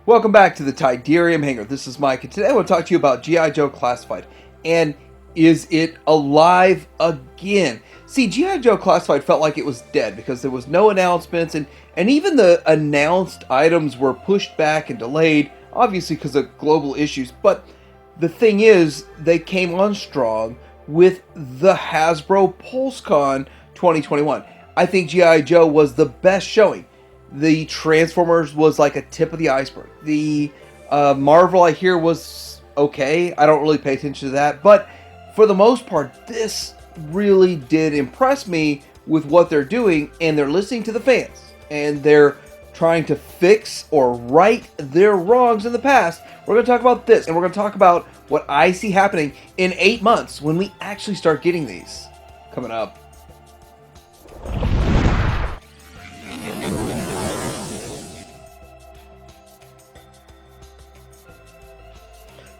Welcome back to the Tidarium Hangar. This is Mike, and today I want to talk to you about G.I. Joe Classified. And is it alive again? See, G.I. Joe Classified felt like it was dead because there was no announcements, and even the announced items were pushed back and delayed, obviously because of global issues. But the thing is, they came on strong with the Hasbro PulseCon 2021. I think G.I. Joe was the best showing. The Transformers was like a tip of the iceberg. The Marvel, I hear, was okay. I don't really pay attention to that. But for the most part, this really did impress me with what they're doing. And they're listening to the fans. And they're trying to fix or right their wrongs in the past. We're going to talk about this. And we're going to talk about what I see happening in 8 months when we actually start getting these coming up.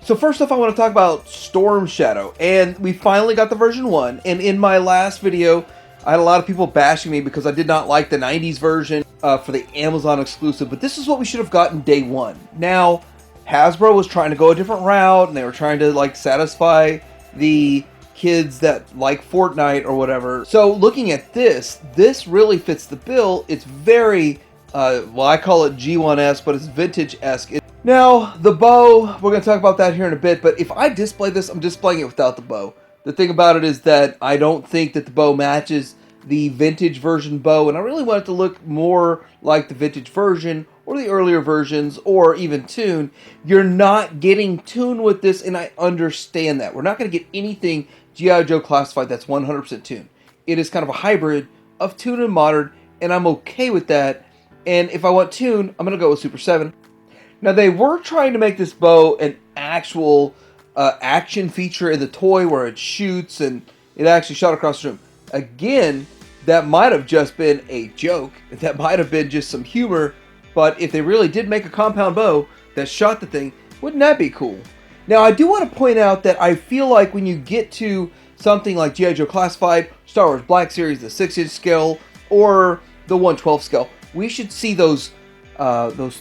So first off, I want to talk about Storm Shadow, and we finally got the version 1, and in my last video, I had a lot of people bashing me because I did not like the 90s version for the Amazon exclusive, but this is what we should have gotten day 1. Now, Hasbro was trying to go a different route, and they were trying to like satisfy the kids that like Fortnite or whatever. So looking at this really fits the bill. It's very, well, I call it G1-esque, but it's vintage-esque. Now, the bow, we're going to talk about that here in a bit, but if I display this, I'm displaying it without the bow. The thing about it is that I don't think that the bow matches the vintage version bow, and I really want it to look more like the vintage version or the earlier versions or even Toon. You're not getting Toon with this, and I understand that. We're not going to get anything G.I. Joe Classified that's 100% Toon. It is kind of a hybrid of Toon and Modern, and I'm okay with that. And if I want Toon, I'm going to go with Super 7. Now, they were trying to make this bow an actual action feature in the toy where it shoots and it actually shot across the room. Again, that might have just been a joke. That might have been just some humor. But if they really did make a compound bow that shot the thing, wouldn't that be cool? Now, I do want to point out that I feel like when you get to something like G.I. Joe Classified, Star Wars Black Series, the 6-inch scale, or the 1/12 scale, we should see those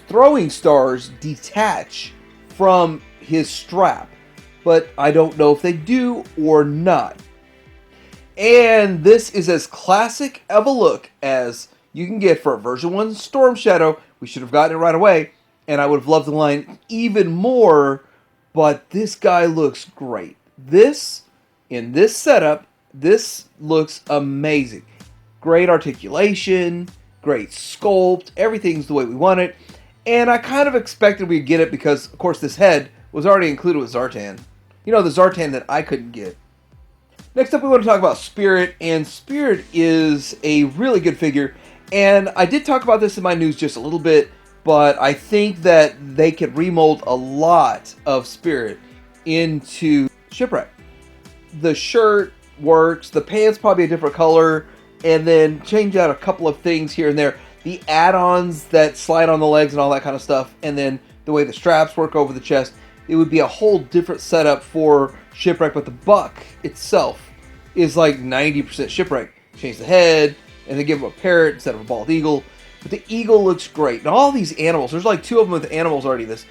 throwing stars detach from his strap, but I don't know if they do or not. And this is as classic of a look as you can get for a version 1 Storm Shadow. We should have gotten it right away, and I would have loved the line even more, but this guy looks great. This, in this setup, this looks amazing. Great articulation, great sculpt, everything's the way we want it, and I kind of expected we'd get it because, of course, this head was already included with Zartan. You know, the Zartan that I couldn't get. Next up, we want to talk about Spirit, and Spirit is a really good figure, and I did talk about this in my news just a little bit, but I think that they could remold a lot of Spirit into Shipwreck. The shirt works, the pants probably a different color, and then change out a couple of things here and there. The add-ons that slide on the legs and all that kind of stuff, and then the way the straps work over the chest, it would be a whole different setup for Shipwreck, but the buck itself is like 90% Shipwreck. Change the head, and then give him a parrot instead of a bald eagle. But the eagle looks great. And all these animals, there's like 2 of them with animals already this.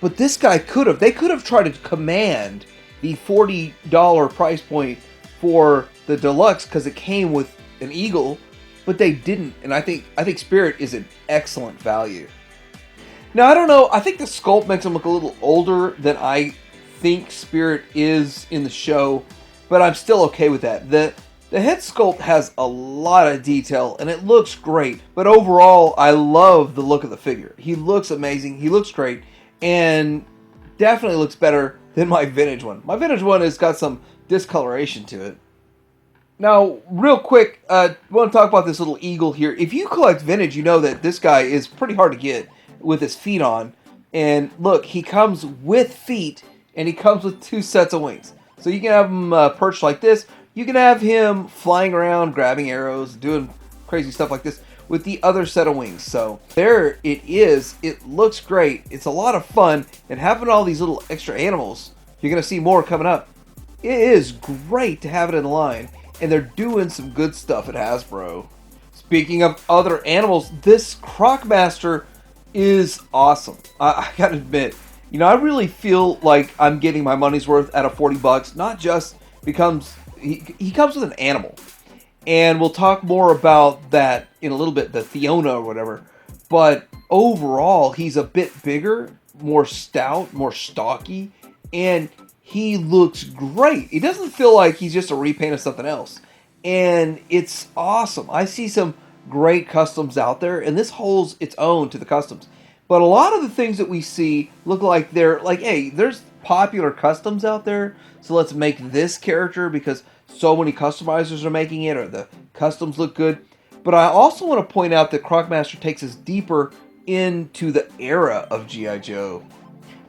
But this guy they could have tried to command the $40 price point for the deluxe because it came with an eagle, but they didn't, and I think Spirit is an excellent value. Now, I don't know, I think the sculpt makes him look a little older than I think Spirit is in the show, but I'm still okay with that. The head sculpt has a lot of detail, and it looks great, but overall, I love the look of the figure. He looks amazing, he looks great, and definitely looks better than my vintage one. My vintage one has got some discoloration to it. Now, real quick, I want to talk about this little eagle here. If you collect vintage, you know that this guy is pretty hard to get with his feet on. And look, he comes with feet, and he comes with 2 sets of wings. So you can have him perched like this. You can have him flying around, grabbing arrows, doing crazy stuff like this with the other set of wings. So there it is. It looks great. It's a lot of fun. And having all these little extra animals, you're going to see more coming up. It is great to have it in the line. And they're doing some good stuff at Hasbro. Speaking of other animals, this Croc Master is awesome. I gotta admit, you know, I really feel like I'm getting my money's worth out of 40 bucks. Not just because he comes with an animal, and we'll talk more about that in a little bit, the Theona or whatever. But overall, he's a bit bigger, more stout, more stocky, and he looks great. It doesn't feel like he's just a repaint of something else, and it's awesome. I see some great customs out there, and this holds its own to the customs. But a lot of the things that we see look like they're like, hey, there's popular customs out there, so let's make this character because so many customizers are making it, or the customs look good. But I also want to point out that Croc Master takes us deeper into the era of G.I. Joe.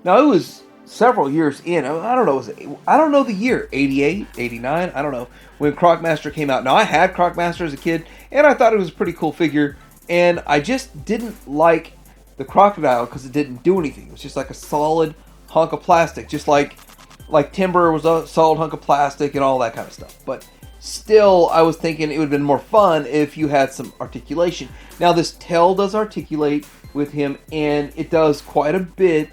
Now, it was several years in. I don't know. I don't know the year. 88, 89. I don't know when Croc Master came out. Now, I had Croc Master as a kid, and I thought it was a pretty cool figure. And I just didn't like the crocodile because it didn't do anything. It was just like a solid hunk of plastic, just like Timber was a solid hunk of plastic and all that kind of stuff. But still, I was thinking it would have been more fun if you had some articulation. Now, this tail does articulate with him, and it does quite a bit.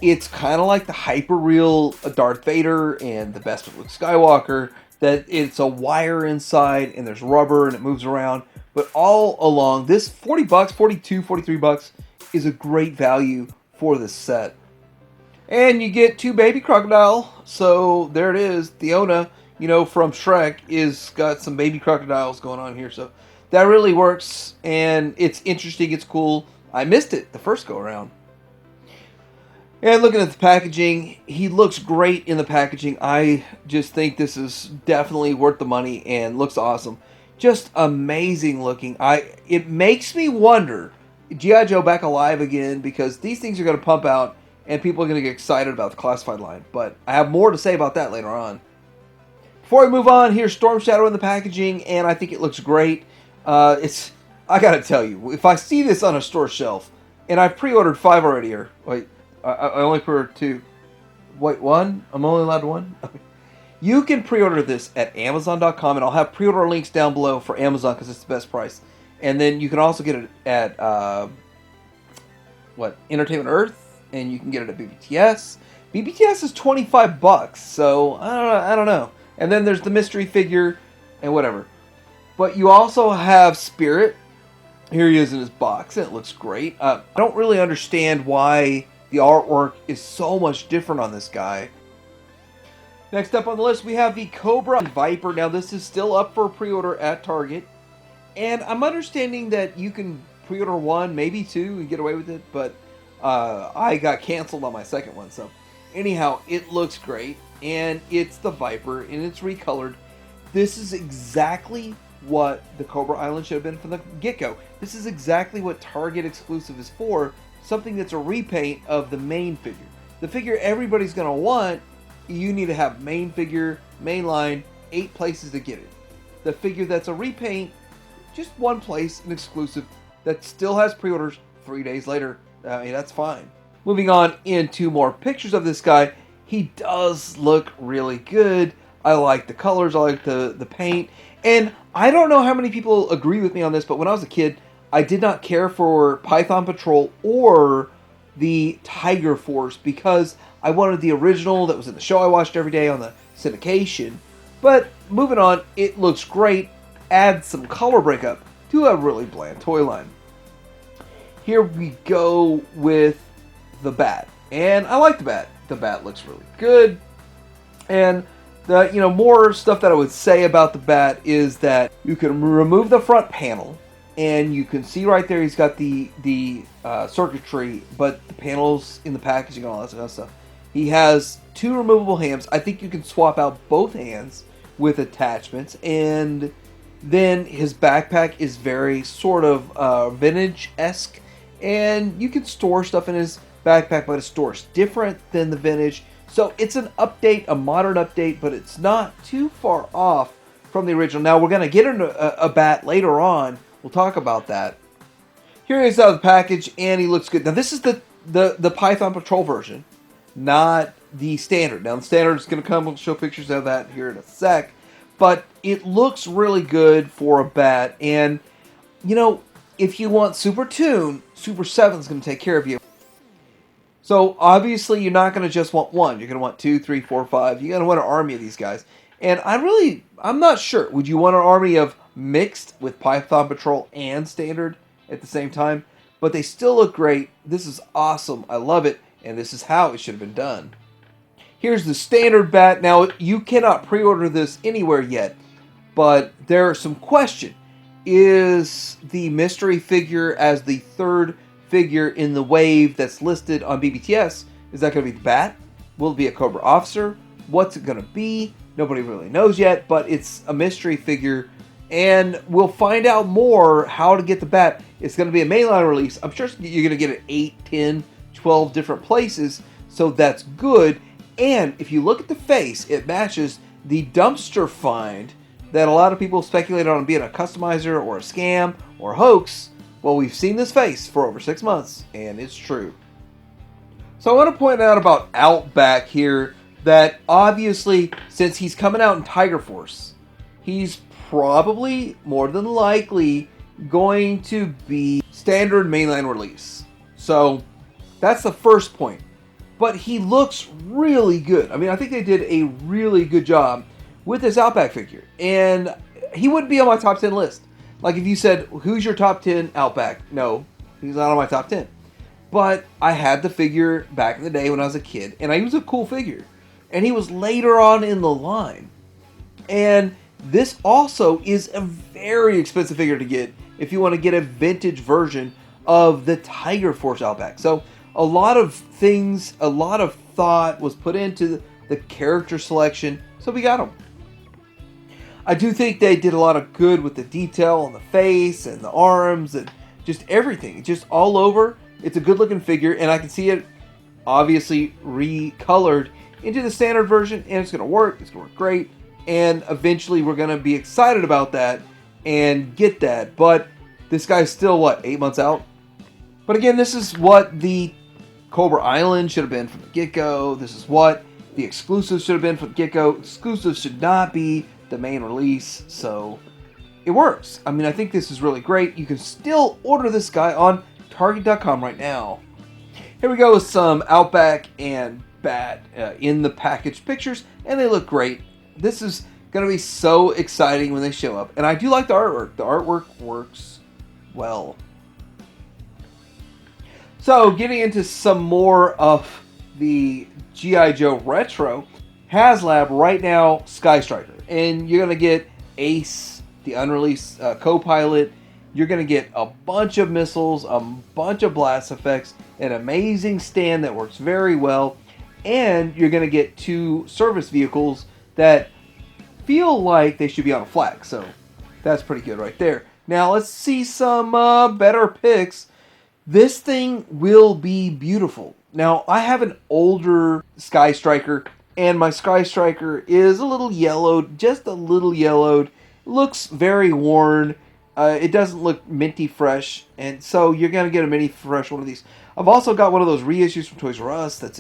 It's kind of like the hyper-real Darth Vader and the best of Luke Skywalker, that it's a wire inside, and there's rubber, and it moves around. But all along, this 40 bucks, 42, 43 bucks is a great value for this set. And you get 2 baby crocodile, so there it is. Theona, you know, from Shrek, is got some baby crocodiles going on here, so that really works, and it's interesting, it's cool. I missed it the first go around. And looking at the packaging, he looks great in the packaging. I just think this is definitely worth the money and looks awesome. Just amazing looking. It makes me wonder, G.I. Joe back alive again, because these things are going to pump out and people are going to get excited about the classified line. But I have more to say about that later on. Before we move on, here's Storm Shadow in the packaging, and I think it looks great. I got to tell you, if I see this on a store shelf, and I've pre-ordered 5 already, or wait, I only pre-ordered 2. Wait, 1? I'm only allowed 1? Okay. You can pre-order this at Amazon.com, and I'll have pre-order links down below for Amazon because it's the best price. And then you can also get it at, Entertainment Earth, and you can get it at BBTS. BBTS is 25 bucks, so I don't know. And then there's the mystery figure and whatever. But you also have Spirit. Here he is in his box, and it looks great. I don't really understand why the artwork is so much different on this guy. Next up on the list, we have the Cobra and Viper. Now, this is still up for pre-order at Target. And I'm understanding that you can pre-order 1, maybe 2, and get away with it. But I got canceled on my second one. So, anyhow, it looks great. And it's the Viper, and it's recolored. This is exactly what the Cobra Island should have been from the get-go. This is exactly what Target exclusive is for. Something that's a repaint of the main figure. The figure everybody's going to want, you need to have main figure, main line, 8 places to get it. The figure that's a repaint, just 1 place, an exclusive, that still has pre-orders 3 days later. I mean, that's fine. Moving on into more pictures of this guy, he does look really good. I like the colors, I like the paint, and I don't know how many people agree with me on this, but when I was a kid, I did not care for Python Patrol or the Tiger Force because I wanted the original that was in the show I watched every day on the syndication. But moving on, it looks great. Add some color breakup to a really bland toy line. Here we go with the Bat. And I like the Bat. The Bat looks really good. And the more stuff that I would say about the Bat is that you can remove the front panel. And you can see right there he's got the circuitry, but the panels in the packaging and all that kind of stuff. He has 2 removable hands. I think you can swap out both hands with attachments. And then his backpack is very sort of vintage-esque. And you can store stuff in his backpack, but it stores different than the vintage. So it's an update, a modern update, but it's not too far off from the original. Now we're going to get into a Bat later on. We'll talk about that. Here he is out of the package, and he looks good. Now, this is the Python Patrol version, not the standard. Now, the standard is going to come. We'll show pictures of that here in a sec. But it looks really good for a Bat. And, if you want Super Tune, Super 7 is going to take care of you. So obviously you're not going to just want one. You're going to want 2, 3, 4, 5. You're going to want an army of these guys. And I'm not sure. Would you want an army of mixed with Python Patrol and Standard at the same time? But they still look great. This is awesome. I love it. And this is how it should have been done. Here's the Standard Bat. Now, you cannot pre-order this anywhere yet. But there are some questions. Is the mystery figure as the third figure in the wave that's listed on BBTS, is that going to be the Bat? Will it be a Cobra officer? What's it going to be? Nobody really knows yet, but it's a mystery figure, and we'll find out more how to get the Bat. It's going to be a mainline release. I'm sure you're going to get it 8, 10, 12 different places, so that's good. And if you look at the face, it matches the dumpster find that a lot of people speculated on being a customizer or a scam or a hoax. Well, we've seen this face for over 6 months, and it's true. So I want to point out about Outback here that obviously, since he's coming out in Tiger Force, he's probably, more than likely, going to be standard mainline release. So that's the first point. But he looks really good. I mean, I think they did a really good job with this Outback figure. And he wouldn't be on my top 10 list. Like if you said, who's your top 10 Outback? No, he's not on my top 10. But I had the figure back in the day when I was a kid, and he was a cool figure. And he was later on in the line. And this also is a very expensive figure to get if you want to get a vintage version of the Tiger Force Outback. So a lot of things, a lot of thought was put into the character selection, so we got him. I do think they did a lot of good with the detail on the face and the arms and just everything. Just all over. It's a good looking figure, and I can see it obviously recolored into the standard version, and it's going to work. It's going to work great, and eventually we're going to be excited about that and get that. But this guy's still, what, 8 months out? But again, this is what the Cobra Island should have been from the get-go. This is what the exclusives should have been from the get-go. Exclusives should not be the main release, so it works. I mean, I think this is really great. You can still order this guy on Target.com right now. Here we go with some Outback and B.A.T in the package pictures, and they look great. This is going to be so exciting when they show up, and I do like the artwork. The artwork works well. So, getting into some more of the G.I. Joe Retro, HasLab right now, Sky Striker. And you're going to get Ace, the unreleased co-pilot. You're going to get a bunch of missiles, a bunch of blast effects, an amazing stand that works very well. And you're going to get 2 service vehicles that feel like they should be on a flag. So, that's pretty good right there. Now, let's see some better picks. This thing will be beautiful. Now, I have an older Sky Striker, and my Sky Striker is a little yellowed, just a little yellowed. It looks very worn. It doesn't look minty fresh, and so you're going to get a minty fresh one of these. I've also got one of those reissues from Toys R Us that's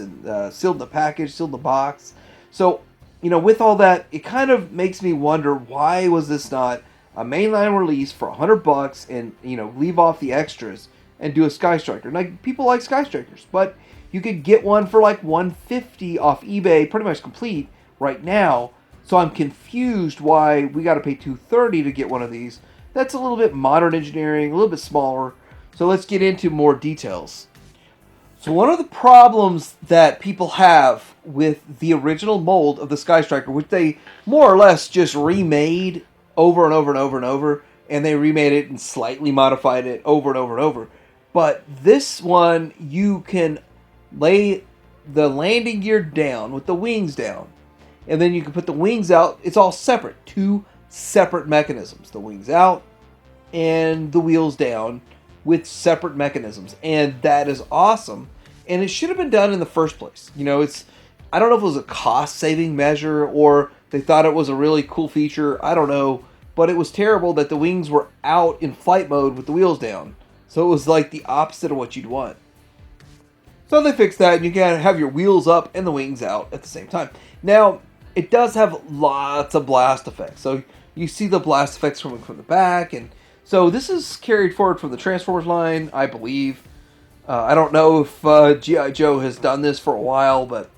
sealed in the package, sealed in the box. So, you know, with all that, it kind of makes me wonder, why was this not a mainline release for $100 and, you know, leave off the extras and do a Sky Striker? Like, people like Sky Strikers, but you could get one for like $150 off eBay, pretty much complete right now. So I'm confused why we got to pay $230 to get one of these. That's a little bit modern engineering, a little bit smaller. So let's get into more details. So one of the problems that people have with the original mold of the Sky Striker, which they more or less just remade over and over and over and over, and they remade it and slightly modified it over and over and over. But this one, you can lay the landing gear down with the wings down, and then you can put the wings out. It's all separate, 2 separate mechanisms. The wings out and the wheels down with separate mechanisms, and that is awesome. And it should have been done in the first place. You know, I don't know if it was a cost-saving measure or they thought it was a really cool feature. I don't know, but it was terrible that the wings were out in flight mode with the wheels down. So it was like the opposite of what you'd want. So they fixed that, and you can have your wheels up and the wings out at the same time. Now, it does have lots of blast effects. So you see the blast effects coming from the back, and So this is carried forward from the Transformers line, I believe. I don't know if G.I. Joe has done this for a while, but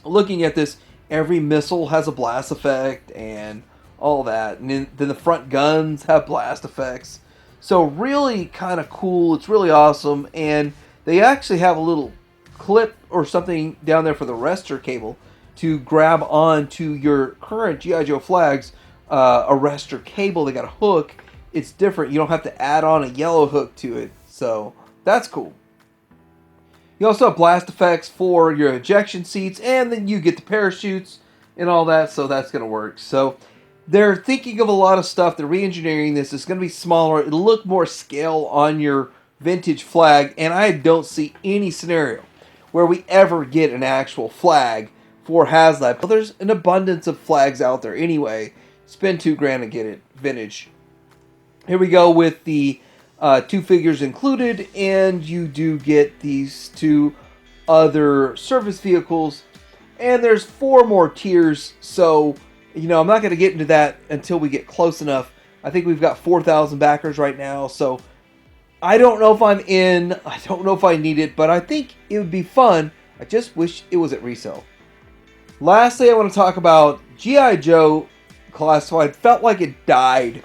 looking at this, every missile has a blast effect and all that. And then the front guns have blast effects. So really kind of cool. It's really awesome. And they actually have a little clip or something down there for the arrestor cable to grab onto your current G.I. Joe flags. Arrestor cable, they got a hook. It's different. You don't have to add on a yellow hook to it. So that's cool. You also have blast effects for your ejection seats, and then you get the parachutes and all that, so that's going to work. So they're thinking of a lot of stuff. They're re-engineering this. It's going to be smaller. It'll look more scale on your vintage flag, and I don't see any scenario where we ever get an actual flag for HasLab. But there's an abundance of flags out there anyway. Spend $2,000 and get it vintage. Here we go with the 2 figures included, and you do get these 2 other service vehicles, and there's 4 more tiers. So I'm not going to get into that until we get close enough. I think we've got 4,000 backers right now, so I don't know if I'm in. I don't know if I need it, but I think it would be fun. I just wish it was at resale. Lastly, I want to talk about G.I. Joe Classified. Felt like it died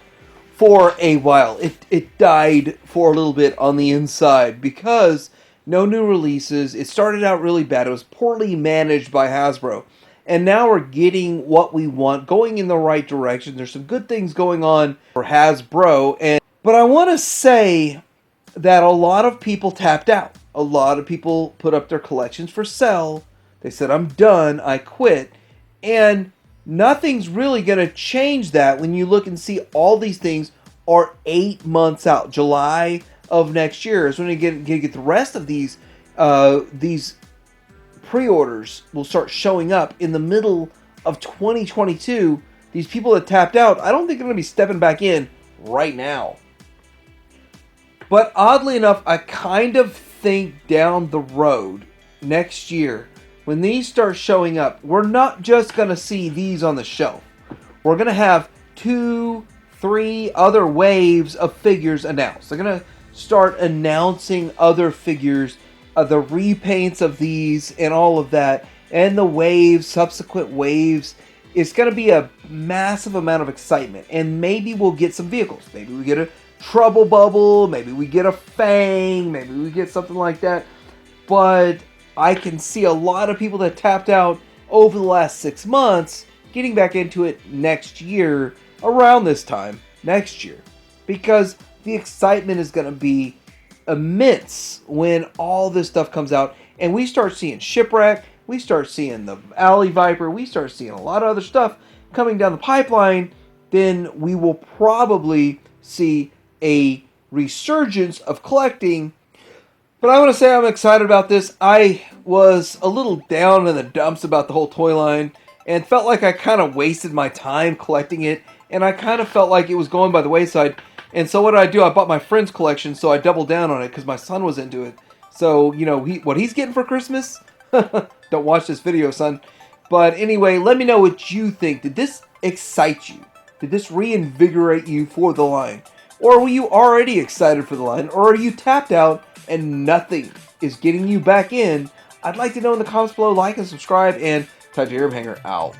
for a while. It died for a little bit on the inside because no new releases. It started out really bad. It was poorly managed by Hasbro. And now we're getting what we want, going in the right direction. There's some good things going on for Hasbro. But I want to say that a lot of people tapped out. A lot of people put up their collections for sale. They said, I'm done. I quit. And nothing's really going to change that when you look and see all these things are 8 months out. July of next year is when you get the rest of these pre-orders will start showing up in the middle of 2022. These people that tapped out, I don't think they're going to be stepping back in right now. But oddly enough, I kind of think down the road next year, when these start showing up, we're not just going to see these on the shelf. We're going to have 2, 3 other waves of figures announced. They're going to start announcing other figures, the repaints of these and all of that, and the waves, subsequent waves. It's going to be a massive amount of excitement, and maybe we'll get some vehicles. Maybe we get a Trouble Bubble, maybe we get a Fang, maybe we get something like that. But I can see a lot of people that tapped out over the last 6 months getting back into it next year, around this time next year, because the excitement is going to be immense when all this stuff comes out and we start seeing Shipwreck, we start seeing the Alley Viper, we start seeing a lot of other stuff coming down the pipeline. Then we will probably see a resurgence of collecting. But I want to say I'm excited about this. I was a little down in the dumps about the whole toy line and felt like I kind of wasted my time collecting it, and I kind of felt like it was going by the wayside. And so what did I do? I bought my friend's collection, so I doubled down on it because my son was into it. So, what he's getting for Christmas? Don't watch this video, son. But anyway, let me know what you think. Did this excite you? Did this reinvigorate you for the line? Or were you already excited for the line? Or are you tapped out and nothing is getting you back in? I'd like to know in the comments below. Like and subscribe, and Titanium Hanger out.